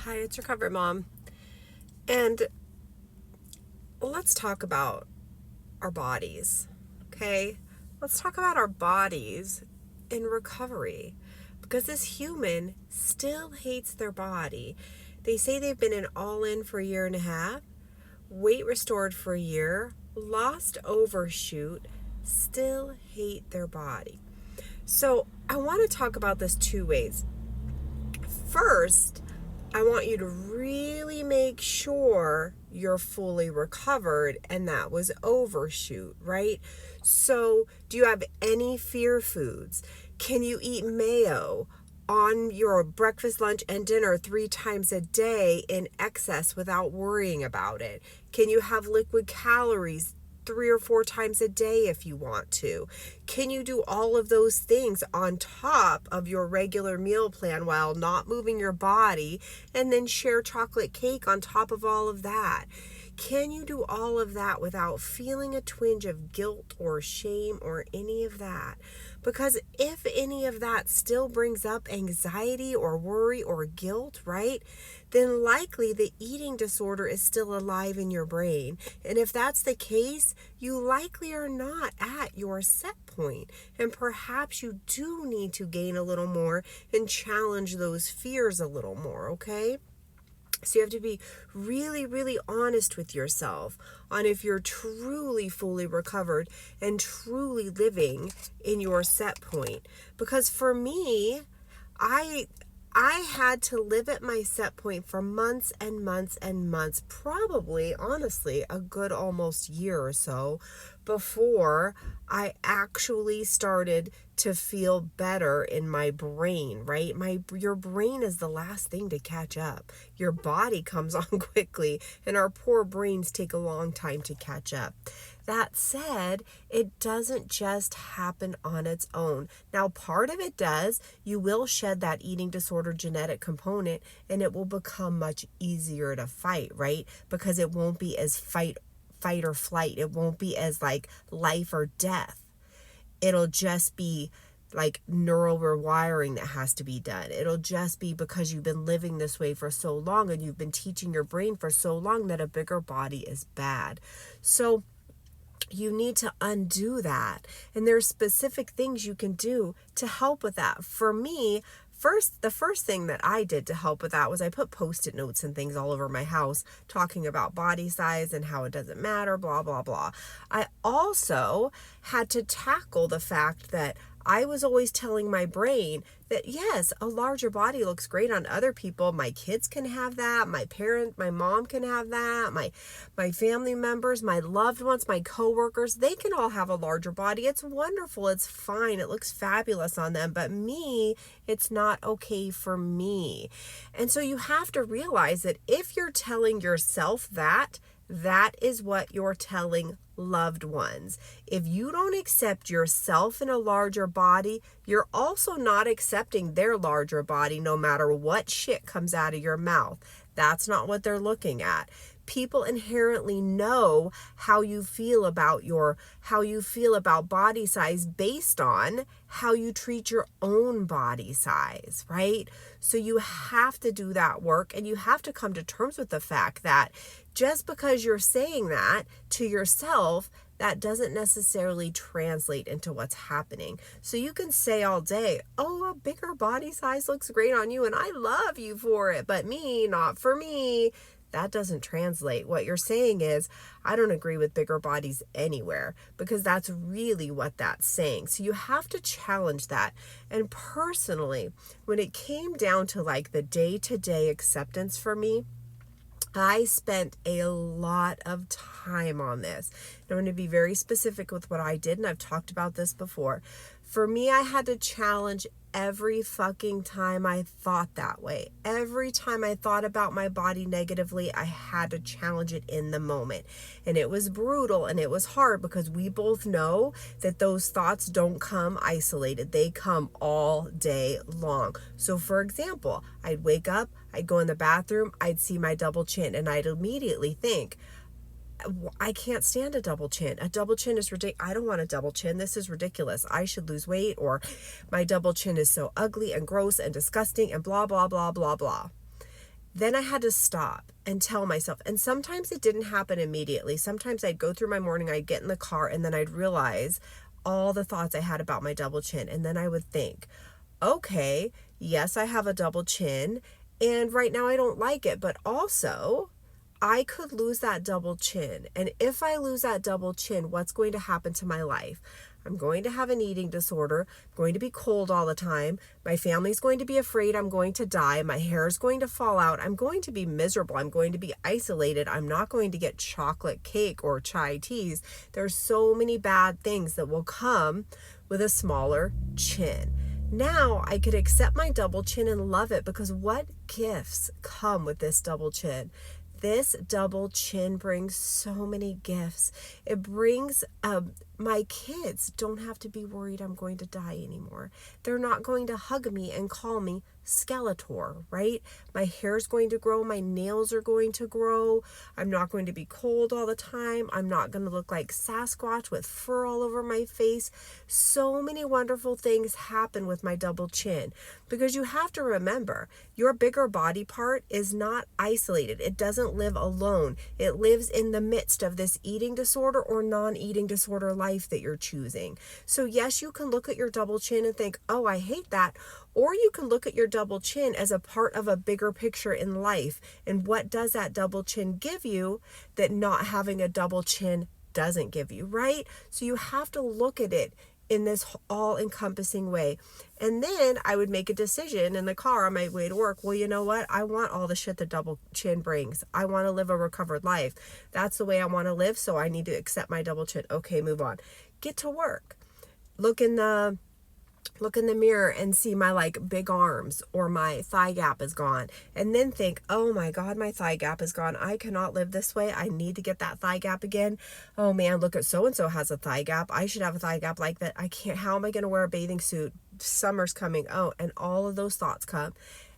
Hi, it's Recovery Mom. And let's talk about our bodies, okay? Let's talk about our bodies in recovery because this human still hates their body. They say they've been an all-in for a year and a half, weight restored for a year, lost overshoot, still hate their body. So I want to talk about this two ways. First, I want you to really make sure you're fully recovered and that was overshoot, right? So, do you have any fear foods? Can you eat mayo on your breakfast, lunch, and dinner 3 times a day in excess without worrying about it? Can you have liquid calories 3 or 4 times a day if you want to? Can you do all of those things on top of your regular meal plan while not moving your body and then share chocolate cake on top of all of that? Can you do all of that without feeling a twinge of guilt or shame or any of that? Because if any of that still brings up anxiety or worry or guilt, right, then likely the eating disorder is still alive in your brain. And if that's the case, you likely are not at your set point. And perhaps you do need to gain a little more and challenge those fears a little more, okay? So you have to be really, really honest with yourself on if you're truly fully recovered and truly living in your set point. Because for me, I had to live at my set point for months and months and months, probably, honestly, a good almost year or so before I actually started to feel better in my brain, right? Your brain is the last thing to catch up. Your body comes on quickly, and our poor brains take a long time to catch up. That said, it doesn't just happen on its own. Now, part of it does. You will shed that eating disorder genetic component, and it will become much easier to fight, right? Because it won't be as fight or flight. It won't be as like life or death. It'll just be like neural rewiring that has to be done. It'll just be because you've been living this way for so long and you've been teaching your brain for so long that a bigger body is bad. So you need to undo that. And there's specific things you can do to help with that. For me, the first thing that I did to help with that was I put Post-it notes and things all over my house talking about body size and how it doesn't matter, blah, blah, blah. I also had to tackle the fact that I was always telling my brain that yes, a larger body looks great on other people. My kids can have that. My mom can have that. My family members, my loved ones, my coworkers, they can all have a larger body. It's wonderful. It's fine. It looks fabulous on them. But me, it's not okay for me. And so you have to realize that if you're telling yourself that is what you're telling loved ones. If you don't accept yourself in a larger body, you're also not accepting their larger body no matter what shit comes out of your mouth. That's not what they're looking at. People inherently know how you feel about body size based on how you treat your own body size, right? So you have to do that work, and you have to come to terms with the fact that just because you're saying that to yourself, that doesn't necessarily translate into what's happening. So you can say all day, oh, a bigger body size looks great on you and I love you for it, but me, not for me. That doesn't translate. What you're saying is, I don't agree with bigger bodies anywhere, because that's really what that's saying. So you have to challenge that. And personally, when it came down to like the day-to-day acceptance for me, I spent a lot of time on this. I'm going to be very specific with what I did, and I've talked about this before. For me, I had to challenge every fucking time I thought that way. Every time I thought about my body negatively, I had to challenge it in the moment. And it was brutal and it was hard, because we both know that those thoughts don't come isolated. They come all day long. So for example, I'd wake up, I'd go in the bathroom, I'd see my double chin, and I'd immediately think, I can't stand a double chin. A double chin is ridiculous. I don't want a double chin. This is ridiculous. I should lose weight, or my double chin is so ugly and gross and disgusting and blah, blah, blah, blah, blah. Then I had to stop and tell myself, and sometimes it didn't happen immediately. Sometimes I'd go through my morning, I'd get in the car, and then I'd realize all the thoughts I had about my double chin. And then I would think, okay, yes, I have a double chin, and right now I don't like it, but also I could lose that double chin. And if I lose that double chin, what's going to happen to my life? I'm going to have an eating disorder. I'm going to be cold all the time. My family's going to be afraid I'm going to die. My hair is going to fall out. I'm going to be miserable. I'm going to be isolated. I'm not going to get chocolate cake or chai teas. There's so many bad things that will come with a smaller chin. Now I could accept my double chin and love it, because what gifts come with this double chin? This double chin brings so many gifts. It brings, my kids don't have to be worried I'm going to die anymore. They're not going to hug me and call me Skeletor, right? My hair's going to grow. My nails are going to grow. I'm not going to be cold all the time. I'm not going to look like Sasquatch with fur all over my face. So many wonderful things happen with my double chin, because you have to remember, your bigger body part is not isolated. It doesn't live alone. It lives in the midst of this eating disorder or non-eating disorder life that you're choosing. So yes, you can look at your double chin and think, oh, I hate that. Or you can look at your double chin as a part of a bigger picture in life. And what does that double chin give you that not having a double chin doesn't give you, right? So you have to look at it in this all-encompassing way. And then I would make a decision in the car on my way to work. Well, you know what? I want all the shit the double chin brings. I want to live a recovered life. That's the way I want to live, so I need to accept my double chin. Okay, move on. Get to work. Look in the mirror and see my like big arms, or my thigh gap is gone, and then think, oh my God, my thigh gap is gone. I cannot live this way. I need to get that thigh gap again. Oh man, look at so-and-so has a thigh gap. I should have a thigh gap like that. I can't, how am I going to wear a bathing suit? Summer's coming. Oh, and all of those thoughts come.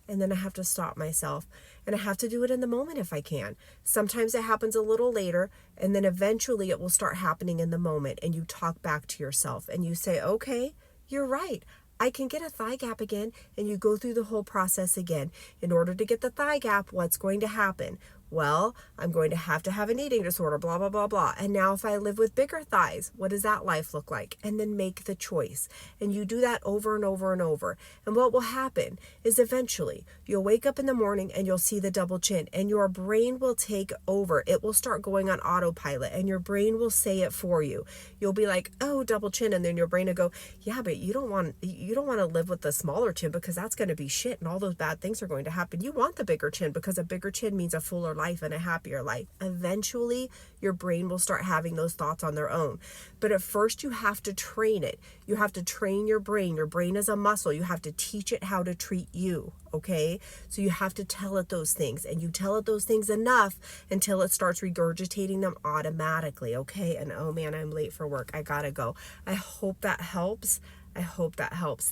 And then I have to stop myself, and I have to do it in the moment if I can. Sometimes it happens a little later, and then eventually it will start happening in the moment, and you talk back to yourself and you say, okay, you're right. I can get a thigh gap again, and you go through the whole process again. In order to get the thigh gap, what's going to happen? Well, I'm going to have an eating disorder, blah, blah, blah, blah. And now if I live with bigger thighs, what does that life look like? And then make the choice. And you do that over and over and over. And what will happen is eventually you'll wake up in the morning and you'll see the double chin, and your brain will take over. It will start going on autopilot, and your brain will say it for you. You'll be like, oh, double chin. And then your brain will go, yeah, but you don't want to live with the smaller chin, because that's going to be shit and all those bad things are going to happen. You want the bigger chin, because a bigger chin means a fuller life and a happier life. Eventually, your brain will start having those thoughts on their own. But at first, you have to train it. You have to train your brain. Your brain is a muscle. You have to teach it how to treat you, okay? So you have to tell it those things, and you tell it those things enough until it starts regurgitating them automatically, okay? And oh man, I'm late for work. I gotta go. I hope that helps.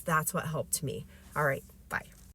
That's what helped me. All right.